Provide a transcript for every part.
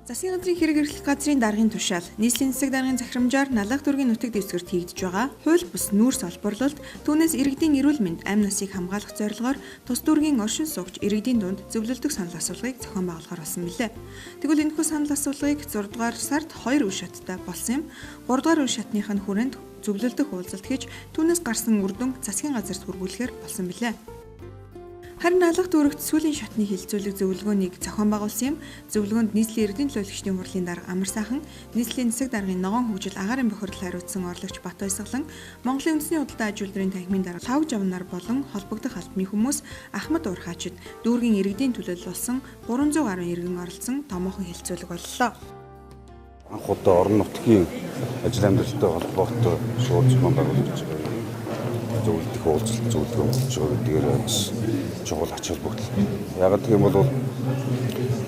Засгийн газрын хэрэг эрхлэх газрын даргын тушаал, нийслэлийн засаг даргын захирамжаар налах дүүргийн нутаг дэвсгэрт хийгдэж байгаа хууль бус нүүрс олборлолт түүнээс иргэдийн эрүүл мэнд амь насыг хамгаалах зорилгоор тус дүүргийн оршин суугч иргэдийн дунд зөвлөлдөг санал асуулгыг зохион байгуулахаар болсон билээ. Тэгвэл энэхүү санал асуулгыг 6 дугаар сард 2 үе шаттай болсон юм. 3 дугаар үе шатных нь хүрээнд зөвлөлдөх уулзалт хийж түүнээс гарсан үр дүн засгийн газарт хүргүүлэхээр болсон билээ. Харин налах дүүрэгт сүүлийн шатны хилцүүлэг зөвлөгөөнийг зохион байгуулсан юм. Зөвлөгөөнд нийслэлийн эрдэнэ төлөвлөгчдийн хурлын дарга Амар сайхан, нийслэлийн засаг даргын ногоон хөгжил агаарын бохирдол хариуцсан орлогч Бат Баясгалан, Монголын үндэсний худалдаа аж үйлдвэрийн танхимын дарга Лав Жавнар болон холбогдох албаны хүмүүс Ахмад Урхаачид дүүргийн иргэдийн төлөөлөл болсон 300 гаруй иргэн оролцсон томоохон хилцүүлэг боллоо. Анх удаа орон нутгийн ажил амьдралтай холбоотой шууд зохион байгуулж байгаа. Зөвлөлдөх уулзалт зөвлөгөө өгч байгаа гэдгээр бас чухал ач холбогдол. Яг гэх юм бол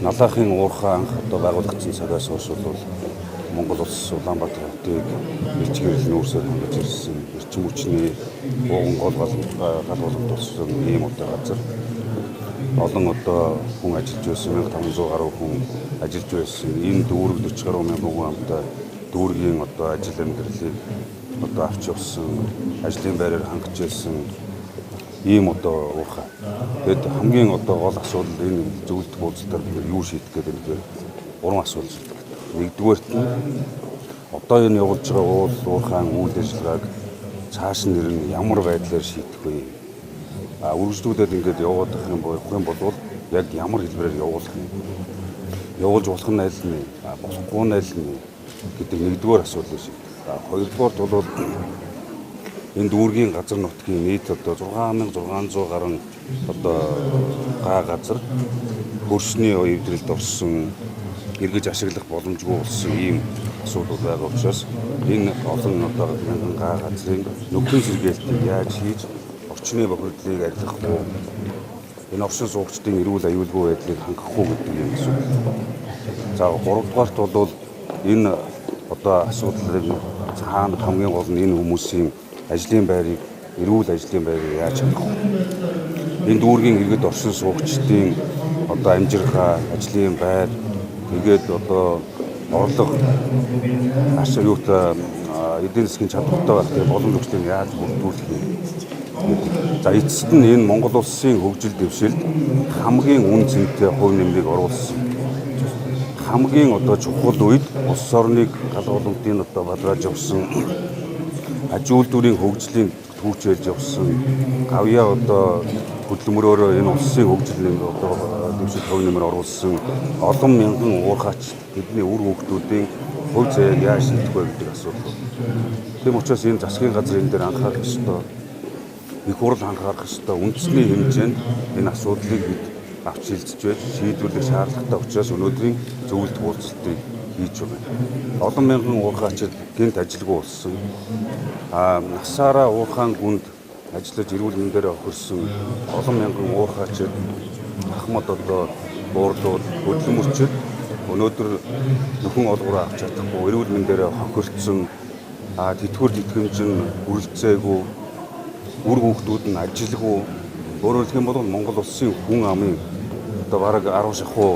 налахын уурхай анх одоо байгуулагдсан цагаас хойш бол Монгол улс Улаанбаатар хотыг бичгэрэл нүүрсээр хангаж ирсэн эрчим хүчний ууган гол галуулгад болсон ийм одоо газар. Олон одоо хүн ажиллаж байсан 1500 гаруй хүн ажиллаж байсан. Энэ дүүрэг 40 гаруй мянган хүн амтай дүүргийн одоо ажил амьдралыг одоо авч явсан, ажлын байраар хангаж байсан ийм одоо уурхай. Тэгэд хамгийн одоо гол асуудал энэ зөвлөлт уулзалтаар бид юу шийдэх гэдэг нь гурван асуудал. Нэгдүгээрт нь одоо энэ явуулж байгаа уурхайн үйл ажиллагааг цааш нь ямар байдлаар шийдэх вэ? Үргэлжлүүлээд ингээд яваад байх юм бол яг ямар хэлбэрээр явуулах юм? Явуулж болох нь аль нь, болохгүй нь аль нь гэдэг нэгдүгээр асуудал шиг. Хоёрдугаарт бол энэ дүүргийн газар нутгийн нийт одоо 6600 гаруй одоо га газар хөрсний эвдрэлд орсон, эргэж ашиглах боломжгүй болсон ийм асуудал байгаа учраас энэ олон одоо мянган га газрын нөхөн сэргээлтийг яаж хийж орчны бохирдлыг арилгах уу, энэ оршин суугчдын эрүүл аюулгүй байдлыг хангах уу гэдэг юм асуудал. За 3 дугаарт бол энэ одоо асуудлыг цаана хамгийн гол нь энэ хүмүүсийн ажлын байрыг, эрүүл ажлын байрыг яаж хангах вэ? Энэ дүүргийн иргэд оршин суугчдын одоо амжирхай, ажлын байр, тэгээд одоо орлого ашиглалтаа эдийн засгийн чадвартай байх тийм боломж өгчлийг яаж бүрдүүлэх юм? За эцэст нь энэ Монгол улсын хөгжил дэвшилд хамгийн үн цэнтэй хувь нэмрийг оруулсан. Хамгийн одоо чухал үед улс орныг галуулгын одоо бадрааж явсан, аж үйлдвэрийн хөгжлийн түүчэлж явсан, гавьяа одоо хөдөлмөрөөр энэ улсын хөгжил нэмэр одоо дэвшилт хувь нэмэр оруулсан олон мянган уурхайч тэдний үр хүүхдүүдийн хувь заяаг яаж шийдэх вэ гэдэг асуудал. Тийм учраас энэ засгийн газар энэ дээр анхаарах ёстой. Их хурл анхаарах ёстой. Үндэсний хэмжээнд энэ асуудлыг бид авч шилжиж байж шийдвэрлэх шаардлагатай учраас өнөөдрийн зөвлөлт уулзалтыг хийж байгаа. Олон мянган уурхайчид гэнт ажилгүй болсон. Насаараа уурхайн гүнд ажиллаж эрүүл мэндээр хөрсөн олон мянган уурхайчид Ахмад одоо буурлууд хөдөлмөрчид өнөөдөр нөхөн олгороо авч чадахгүй эрүүл мэндээр хохирцсон тэтгэвэр тэтгэмж нь хүрэлцээгүй үр хүүхдүүд нь ажилгүй өөрөөр хэлэх юм бол Монгол улсын хүн амын одоо бараг 10 шахуу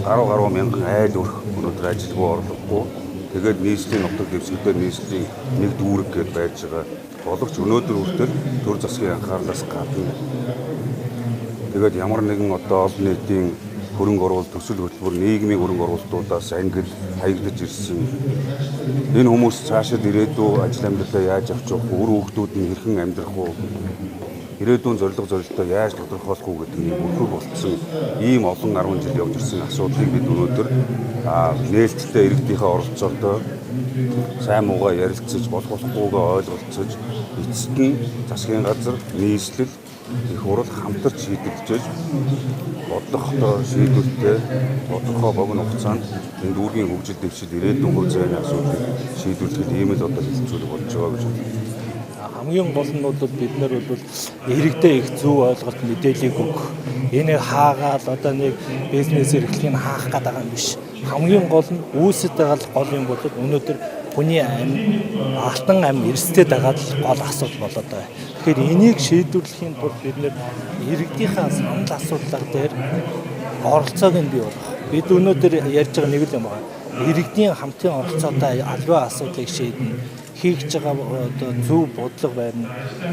гаруй мянган айл өрх өнөөдөр ажилгүй орлогогүй тэгээд нийслэлийн нутаг дэвсгэртэй нийслэлийн нэг дүүрэг гэдээ байж байгаа боловч өнөөдөр хүртэл төр засгийн анхаарлаас гадна тэгээд ямар нэгэн одоо олон нийтийн хөрөнгө оруулалт төсөл хөтөлбөр нийгмийн хөрөнгө оруулалтуудаас ангид хаягдаж ирсэн. Энэ хүмүүс цаашид ирээдүйн ажил амьдралаа яаж авч явах вэ? Үр хүүхдүүд нь хэрхэн амьдрах вэ? Ирээдүйн зорилготой яаж тодорхойлох вэ гэдэг нь бүрхэг болцсон ийм олон 10 жил явж ирсэн асуудлыг бид өнөөдөр нээлттэй иргэдийнхээ оролцоотойгоо сайн муугаа ярилцаж, болохгүйгээ ойлголцож, эцэст нь засгийн газар, нийслэл, их хурл хамтарч шийдэгдэж бодлоготой шийдвэртэй тодорхой богино хугацаанд энэ дүүргийн хөгжил дэвшил ирээдүйн хувь заяаны асуудлыг шийдвэрлэхэд ийм л одоо хилцүүлэг болж байгаа гэж байна. Хамгийн гол нь бол бид нар бол иргэдэд их зөв ойлголт мэдээллийг өгөх. Энийг хаагаад одоо нэг бизнес эрхлэхийг хаах гэдэг байгаа юм биш. Хамгийн гол нь үүсэт байгаа гол юм бол өнөөдөр хүний амь, алтан амь эрсдэд байгаа гол асуудал болоод байна. Тэгэхээр энийг шийдвэрлэхийн тулд бид нэр иргэдийнхээ санал асуултаар дээр оролцоог нь бий болгох. бид өнөөдөр ярьж байгаа нэг л юм байна. Иргэдийн хамтын оролцоотой аливаа асуудлыг шийднэ. Хийж байгаа одоо зөв бодлого байна.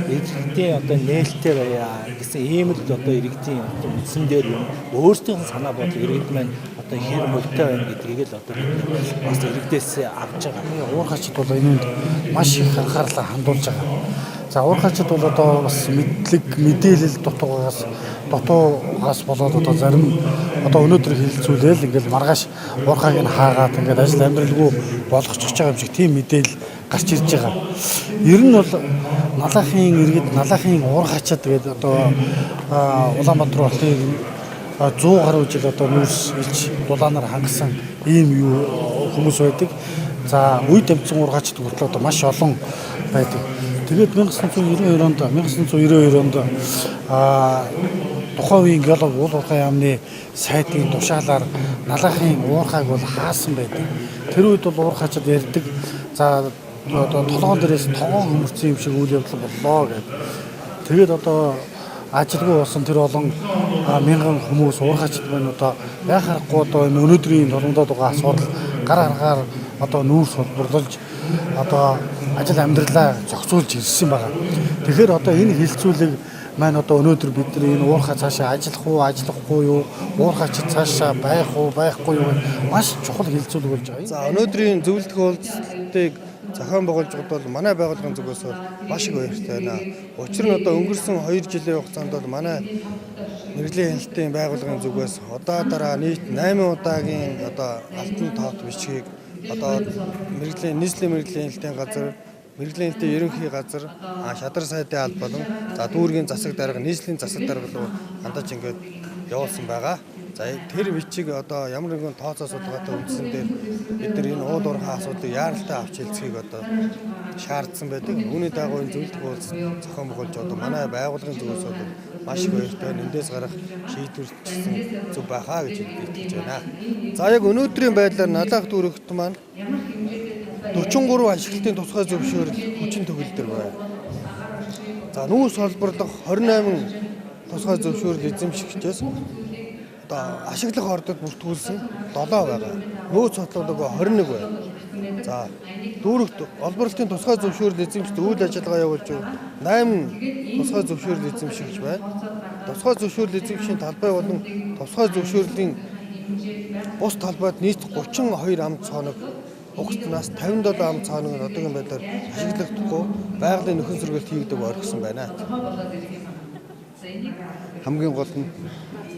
Иргэдийн одоо нээлттэй байя гэсэн ийм л одоо иргэдийн үндсэн дээр юм. Өөрсдийн санаа бодлого иргэд маань одоо хэр мөлтэй байна гэдгийг л одоо бас иргэдээс авч байгаа. Уурхачд бол энэнд маш их анхаарлаа хандуулж байгаа. За уурхачд бол одоо бас мэдээлэл дутуугаас болоод одоо зарим одоо өнөөдөр хэлэлцүүлээл ингээл маргааш уурхаг нь хаагаад ингээд ажил амьдралгүй болгочихж байгаа юм шиг тийм мэдээлэл гарч ирж байгаа. Ер нь бол налахын иргэд налахын уурхачд гэдэг одоо Улаанбаатар хотын 100 гаруй жил одоо нүүрс илж дулаанаар хангасан ийм хүмүүс байдаг. За үе тэмцэн уурхачд хүртэл одоо маш олон байдаг. Тэгээд 1992 онд тухайн үеийн геолог уул уурхай яамны сайтын тушаалаар налахын уурхайг бол хаасан байдаг. Тэр үед бол уурхачд ярьдаг. За одоо толгоон дээрээс тогоон хөмөрцөн юм шиг үйл явдал боллоо гэдэг. Тэгээд одоо ажилгүй болсон тэр олон мянган хүмүүс уурхачд байна одоо яхахгүй одоо энэ өнөөдрийн тулгамдаад байгаа асуудал гар аргаар одоо нүүрс холборлож одоо ажил амьдралаа зохицуулж ирсэн байгаа. Тэгэхээр одоо энэ хилцүүлэг маань одоо өнөөдөр бид нар энэ уурхай цаашаа ажиллах уу, ажиллахгүй юу, уурхайч цаашаа байх уу, байхгүй юу маш чухал хилцүүлэг болж байгаа. За өнөөдрийн зөвлөлтийн уулзалтыг зохион байгуулж бол манай байгууллагын зүгээс бол маш их баяртай байна. Учир нь одоо өнгөрсөн 2 жилийн хугацаанд бол манай мэрэгжлийн хяналтын байгууллагын зүгээс удаадараа нийт 8 удаагийн одоо алтан тоот бичгийг одоо нийслэлийн мэрэгжлийн хяналтын газар, мэрэгжлийн хяналтын ерөнхий газар, шадар сайдын алба болон за дүүргийн засаг дарга, нийслэлийн засаг дарга руу хандаж ингээд явуулсан байгаа. За тэр бичиг одоо ямар нэгэн тооцоо судалгаатай үндсэн дээр бид нар энэ уул уурхай асуудлыг яаралтай авч хэлцгийг одоо шаардсан байдаг. Үүний дагуу энэ зөвлөлт уулзалт зохион байгуулж одоо манай байгууллагын зүгээс бол маш их баяртай. Эндээс гарах шийдвэрчсэн зөв байхаа гэж итгэж байна. За яг өнөөдрийн байдлаар Налах дүүрэгт маань 43 ашиглалтын тусгай зөвшөөрөл хүчин төгөлдөр байна. За нүүрс холбоорлох 28 тусгай зөвшөөрөл эзэмшигчээс одоо ашиглах ордод бүртгүүлсэн 7 байгаа. Нөөц хотлолгоо 21 байна. За дүүрэгт олборлолтын тусгай зөвшөөрөл эзэмшигчд үйл ажиллагаа явуулж 8 тусгай зөвшөөрөл эзэмшигч байна. Тусгай зөвшөөрөл эзэмшигчийн талбай болон тусгай зөвшөөрлийн бус талбайд нийт 32 амт цоног угтнаас 57 амт цоног нь одоогийн байдлаар ашиглагдахгүй байгалийн нөхөн сөргөлт хийгдэг орхисон байна. Хамгийн гол нь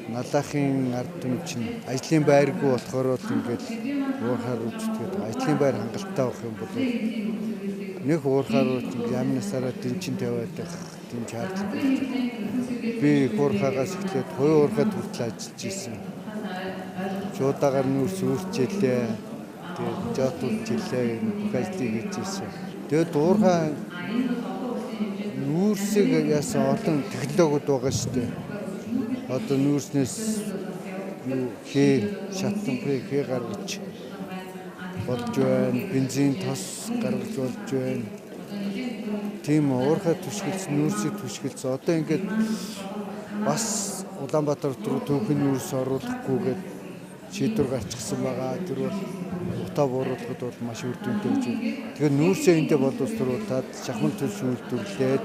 Налахын ард түмэн чинь ажлын байргүй болохоор л ингээд уурхаар үжтгэд ажлын байр хангалттай авах юм бол нэг уурхаар яамнасаараа дэмчин тавиад тийм шаардлага байна. Би уурхаагаас эхлээд хоёр уурхад хүртэл ажиллаж ирсэн. Шуудагаар нүүрс үүрчээлээ. Тэгээд жаатуулж илээ бүх ажлыг хийж ирсэн. Тэгээд уурхай нүүрсийг яасан олон технологиуд байгаа шүү дээ. Одоо нүүрснээс хээ гаргаж болж байна. Бензин тос гаргаж болж байна. Тийм уурхай түшгэлц нүүрсийг түшгэлц одоо ингээд бас Улаанбаатар руу түүхэн нүүрс оруулахгүйгээд шийдвэр гарчихсан байгаа. Тэр бол утаа бууруулахад бол маш үр дүнтэй гэж. Тэгэхээр нүүрсээ эндээ боловсруулаад шахмал төлс үйлдвэрлээд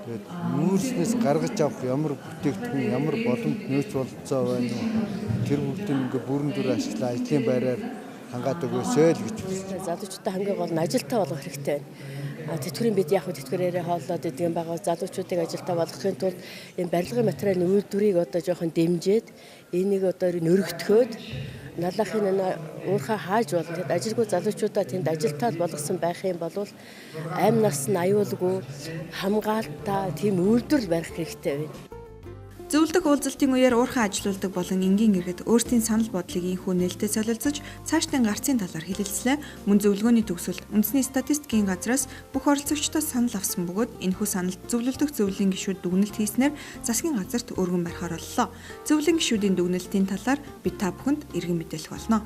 тэгээд нүүрснээс гаргаж авах ямар бүтээгдэхүүн, ямар боломж нөөц болцоо байна уу? Тэр бүгдийг ингээ бүрэн дүр ашиглаа ажлын байраар хангаад өгөөсэй л гэж үзсэн. Залуучуудаа хамгийн гол нь ажилтаа болгох хэрэгтэй байна. Тэтгэврийн бид яг тэтгэврээрээ хооллоод идэм байгаа залуучуудыг ажилтаа болгохын тулд энэ барилгын материалын үйлдвэрийг одоо жоохон дэмжиж энийг одоо нөргөтгөөд Налахын уурхай хааж болно. Тэгэд ажилгүй залуучуудаа тэнд ажилтаа болгосон байх юм бол амь нас нь аюулгүй хамгаалалтаа тийм үйлдвэрлэл барих хэрэгтэй байна. Зөвлөдөх уулзалтын үеэр уурхай ажилуулдаг болон энгийн иргэд өөрсдийн санал бодлыг инхүү нээлттэй солилцож цаашдын гарцын талаар хэлэлцлээ. Мөн зөвлөгөөний төгсөлд үндэсний статистикийн газраас бүх оролцогчдоос санал авсан бөгөөд энэхүү саналд зөвлөлдөх зөвлөлийн гишүүд дүгнэлт хийснээр засгийн газарт өргөн барихаар боллоо. Зөвлөлийн гишүүдийн дүгнэлтийн талаар бид та бүхэнд эргэн мэдээлэх болно.